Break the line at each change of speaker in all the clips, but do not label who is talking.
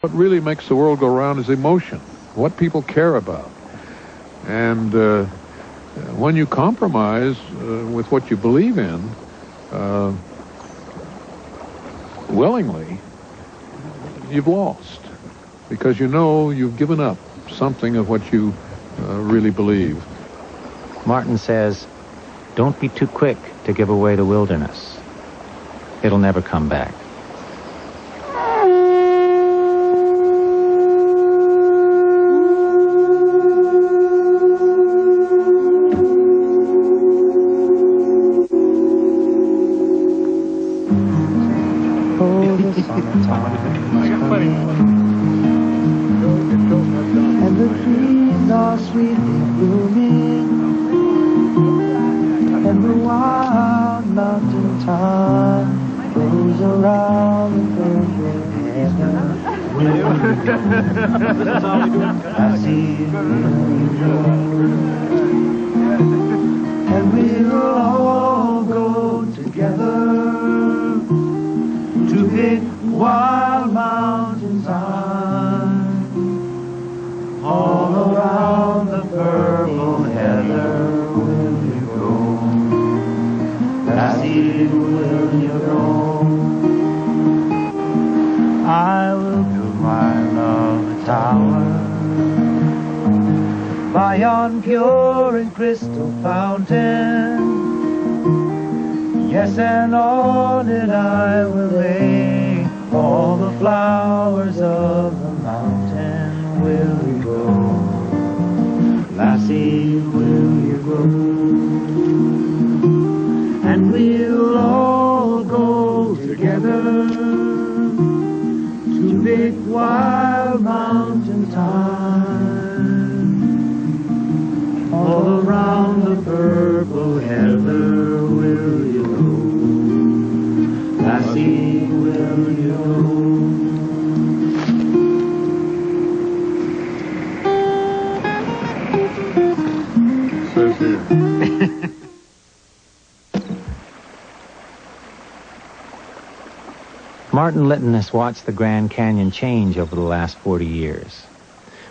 What really makes the world go round is emotion, what people care about. And when you compromise with what you believe in, willingly, you've lost. Because you know you've given up something of what you really believe.
Martin says, don't be too quick to give away the wilderness. It'll never come back.
And the trees are sweetly blooming, and the wild mountain thyme grows around the purple heather. I see you, and we'll all go together to pick wild mountain thyme all around the purple heather. Will you go? Lassie, will you go? I will build my love a tower by yon pure and crystal fountain. Yes, and on it I will lay all the flowers of the mountain. Will you go? Lassie, will you go? And we'll all go together to big wild mountain thyme all around the purple heather. Will you go? Lassie, will you go?
Says here.
Martin Litton has watched the Grand Canyon change over the last 40 years.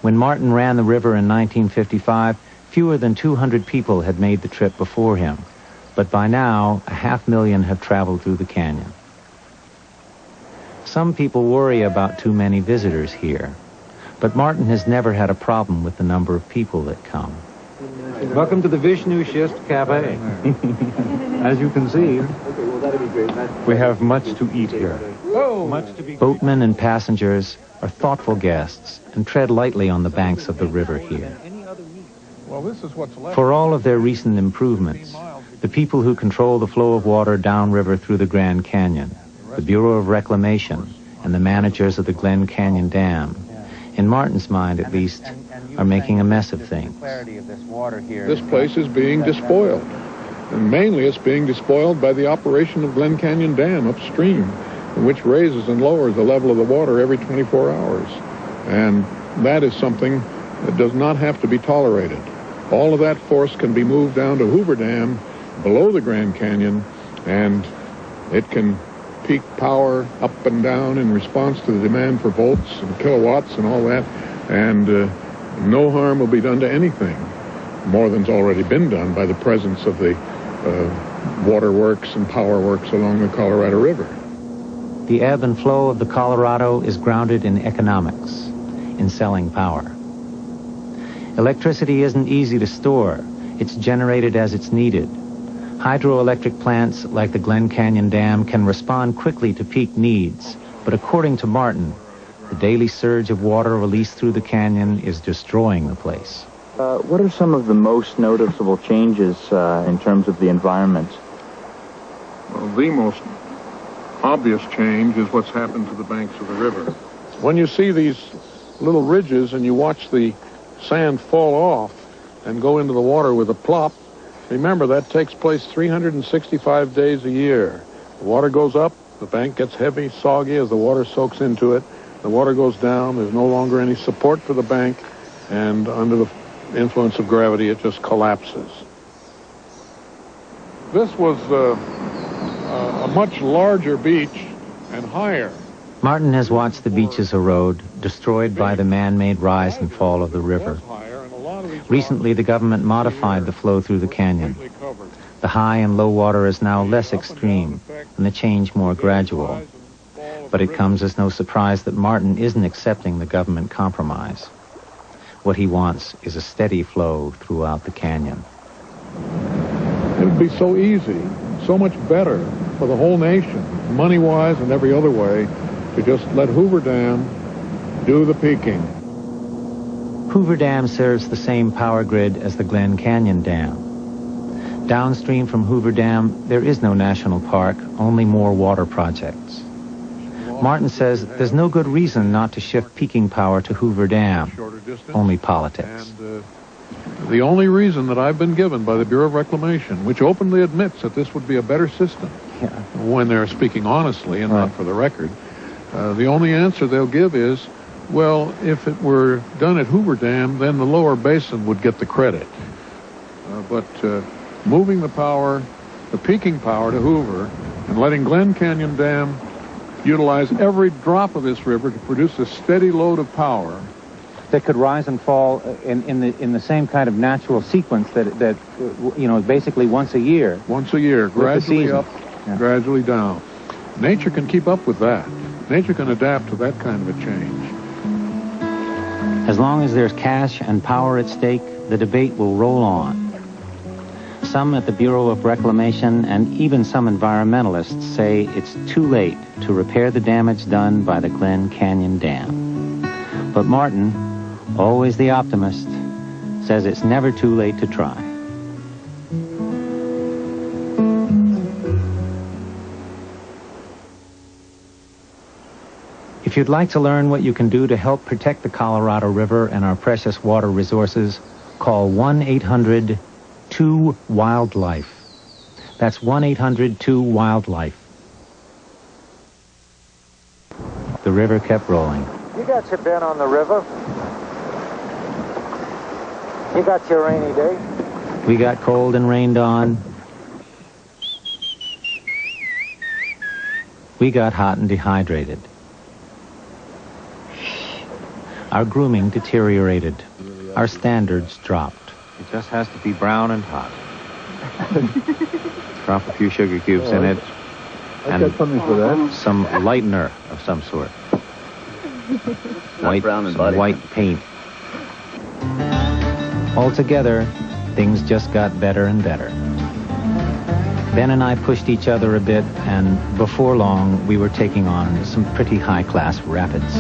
When Martin ran the river in 1955, fewer than 200 people had made the trip before him. But by now, 500,000 have traveled through the canyon. Some people worry about too many visitors here, but Martin has never had a problem with the number of people that come.
Welcome to the Vishnu Schist Cafe. As you can see, we have much to eat here. Much to be.
Boatmen and passengers are thoughtful guests and tread lightly on the banks of the river here.
Well, this is what's left.
For all of their recent improvements, the people who control the flow of water downriver through the Grand Canyon, the Bureau of Reclamation, and the managers of the Glen Canyon Dam, in Martin's mind at least, are making a mess of things.
This place is being despoiled. And mainly it's being despoiled by the operation of Glen Canyon Dam upstream, which raises and lowers the level of the water every 24 hours. And that is something that does not have to be tolerated. All of that force can be moved down to Hoover Dam below the Grand Canyon, and it can peak power up and down in response to the demand for volts and kilowatts and all that, and no harm will be done to anything more than's already been done by the presence of the waterworks and power works along the Colorado River.
The ebb and flow of the Colorado is grounded in economics, in selling power. Electricity isn't easy to store. It's generated as it's needed. Hydroelectric plants like the Glen Canyon Dam can respond quickly to peak needs, but according to Martin, the daily surge of water released through the canyon is destroying the place.
What are some of the most noticeable changes in terms of the environment?
Well, the most obvious change is what's happened to the banks of the river. When you see these little ridges and you watch the sand fall off and go into the water with a plop, remember that takes place 365 days a year. The water goes up, the bank gets heavy, soggy as the water soaks into it. The water goes down, there's no longer any support for the bank, and under the influence of gravity it just collapses. This was a much larger beach and higher.
Martin has watched the beaches erode, destroyed by the man-made rise and fall of the river. Recently, the government modified the flow through the canyon. The high and low water is now less extreme, and the change more gradual. But it comes as no surprise that Martin isn't accepting the government compromise. What he wants is a steady flow throughout the canyon.
It would be so easy, so much better for the whole nation, money-wise and every other way, to just let Hoover Dam do the peaking.
Hoover Dam serves the same power grid as the Glen Canyon Dam. Downstream from Hoover Dam, there is no national park, only more water projects. Martin says there's no good reason not to shift peaking power to Hoover Dam, only politics.
The only reason that I've been given by the Bureau of Reclamation, which openly admits that this would be a better system, when they're speaking honestly and not for the record, the only answer they'll give is, well, if it were done at Hoover Dam, then the lower basin would get the credit. But moving the power, the peaking power to Hoover, and letting Glen Canyon Dam utilize every drop of this river to produce a steady load of power
that could rise and fall in the same kind of natural sequence that you know, basically once a year.
Once a year, gradually up, gradually down. Nature can keep up with that. Nature can adapt to that kind of a change.
As long as there's cash and power at stake, the debate will roll on. Some at the Bureau of Reclamation and even some environmentalists say it's too late to repair the damage done by the Glen Canyon Dam. But Martin, always the optimist, says it's never too late to try. If you'd like to learn what you can do to help protect the Colorado River and our precious water resources, call 1-800-2-WILDLIFE. That's 1-800-2-WILDLIFE. The river kept rolling.
You got your been on the river. You got your rainy day.
We got cold and rained on. We got hot and dehydrated. Our grooming deteriorated. Our standards dropped.
It just has to be brown and hot. Drop a few sugar cubes in it.
I've got something for that.
Some lightener of some sort. White paint. Altogether, things just got better and better. Ben and I pushed each other a bit, and before long, we were taking on some pretty high-class rapids.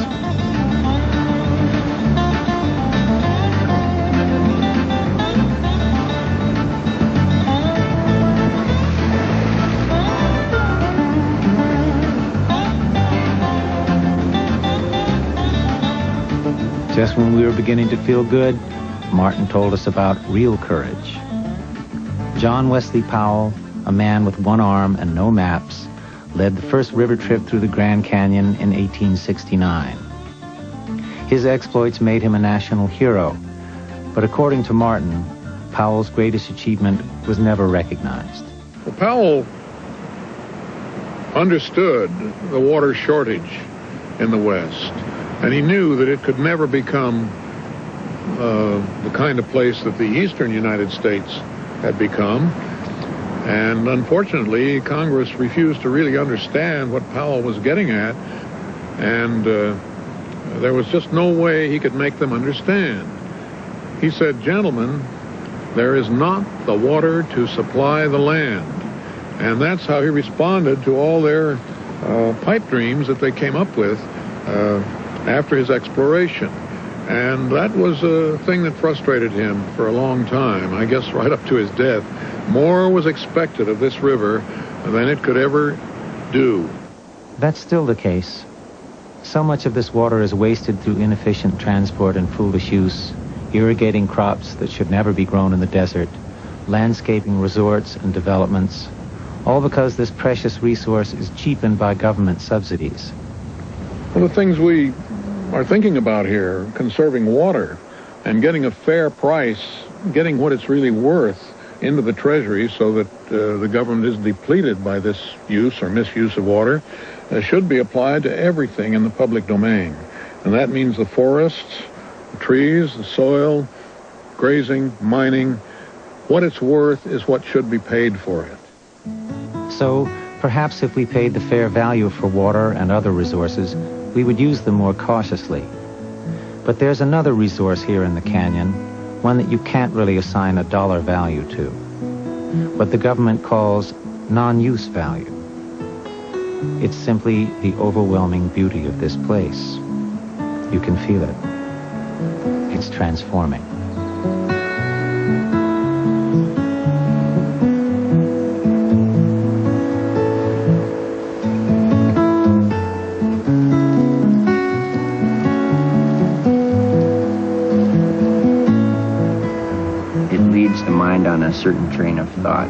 Just when we were beginning to feel good, Martin told us about real courage. John Wesley Powell, a man with one arm and no maps, led the first river trip through the Grand Canyon in 1869. His exploits made him a national hero, but according to Martin, Powell's greatest achievement was never recognized.
Well, Powell understood the water shortage in the West, and he knew that it could never become the kind of place that the eastern United States had become. And unfortunately, Congress refused to really understand what Powell was getting at, and there was just no way he could make them understand. He said, "Gentlemen, there is not the water to supply the land." And that's how he responded to all their pipe dreams that they came up with after his exploration. And that was a thing that frustrated him for a long time, I guess right up to his death. More was expected of this river than it could ever do.
That's still the case. So much of this water is wasted through inefficient transport and foolish use, irrigating crops that should never be grown in the desert, landscaping resorts and developments, all because this precious resource is cheapened by government subsidies.
Well, the things we are thinking about here, conserving water and getting a fair price, getting what it's really worth into the Treasury so that the government isn't depleted by this use or misuse of water, should be applied to everything in the public domain. And that means the forests, the trees, the soil, grazing, mining. What it's worth is what should be paid for it.
So, perhaps if we paid the fair value for water and other resources, we would use them more cautiously. But there's another resource here in the canyon, one that you can't really assign a dollar value to, what the government calls non-use value. It's simply the overwhelming beauty of this place. You can feel it. It's transforming.
The mind on a certain train of thought.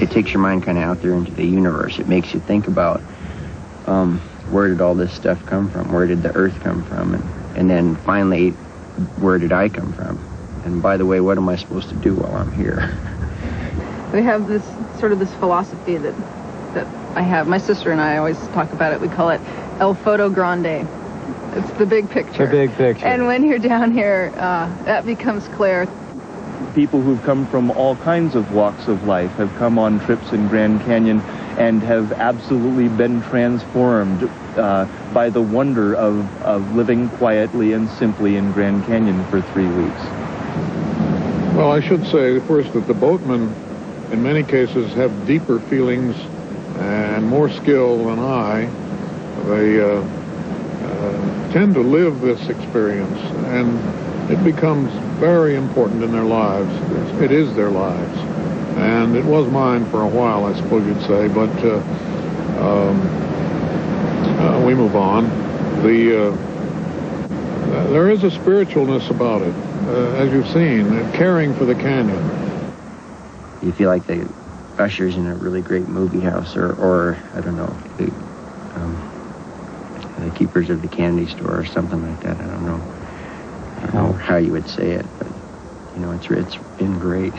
It takes your mind kind of out there into the universe. It makes you think about where did all this stuff come from? Where did the earth come from? And then finally, where did I come from? And by the way, what am I supposed to do while I'm here?
We have this philosophy that I have. My sister and I always talk about it. We call it El Photo Grande. It's the big picture.
The big picture.
And when you're down here, that becomes clear.
People who've come from all kinds of walks of life have come on trips in Grand Canyon and have absolutely been transformed by the wonder of living quietly and simply in Grand Canyon for 3 weeks.
Well, I should say first that the boatmen, in many cases, have deeper feelings and more skill than I. They tend to live this experience, and it becomes very important in their lives. It is their lives. And it was mine for a while, I suppose you'd say, but we move on. There is a spiritualness about it, as you've seen, caring for the canyon.
You feel like the ushers in a really great movie house, or I don't know, the keepers of the candy store or something like that. I don't know how you would say it, but, it's been great.